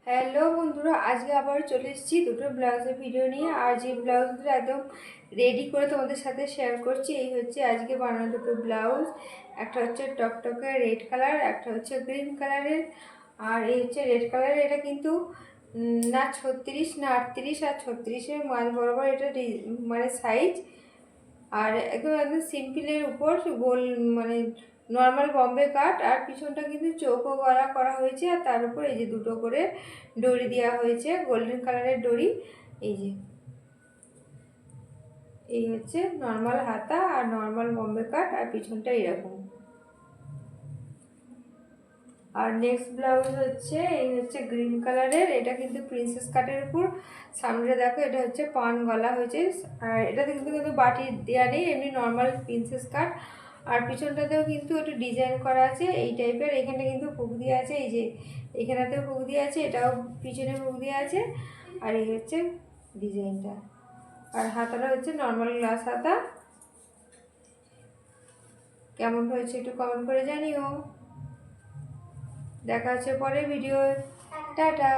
Hello বন্ধুরা, আজকে আবার চলে এসেছি দুটো ব্লাউজের ভিডিও নিয়ে। আর যে ব্লাউজগুলো একদম রেডি করে তোমাদের সাথে শেয়ার করছি, এই হচ্ছে আজকে বানানো দুটো ব্লাউজ। একটা হচ্ছে টকটকে রেড কালার, একটা হচ্ছে গ্রিন কালারের। আর এই হচ্ছে রেড কালারের, এটা কিন্তু না 36 না 38 আর 36-এর মাঝ বরাবর এটা মানে সাইজ। আর একদম একদম সিম্পলের উপর গোল মানে নর্মাল বম্বে কাট। আর পিছনটা কিন্তু চৌকো গলা করা হয়েছে, আর তার উপর এই যে দুটো করে দড়ি দেওয়া হয়েছে, গোল্ডেন কালারের দড়ি। এই যে এই হচ্ছে নর্মাল হাতা আর নর্মাল বম্বে কাট, আর পিছনটা এরকম। আর নেক্সট ব্লাউজ হচ্ছে এই হচ্ছে গ্রিন কালারের, এটা কিন্তু প্রিন্সেস কাটের উপর। সামনে দেখো এটা হচ্ছে পান গলা হয়েছে, আর এটাতে কিন্তু কিন্তু বাটি দেওয়া নেই, এমনি নর্মাল প্রিন্সেস কাট। আর পিছনটাতেও কিন্তু একটু ডিজাইন করা আছে এই টাইপের। এখানে কিন্তু হুক দিয়ে আছে, এই যে এখানেতেও হুক দিয়ে আছে, এটাও পিছনে হুক দিয়ে আছে। আর এই হচ্ছে ডিজাইনটা। আর হাতাটা হচ্ছে নর্মাল গ্লাস হাতা। কেমন হয়েছে একটু কমেন্ট করে জানিও। দেখা হচ্ছে পরের ভিডিও। টাটা।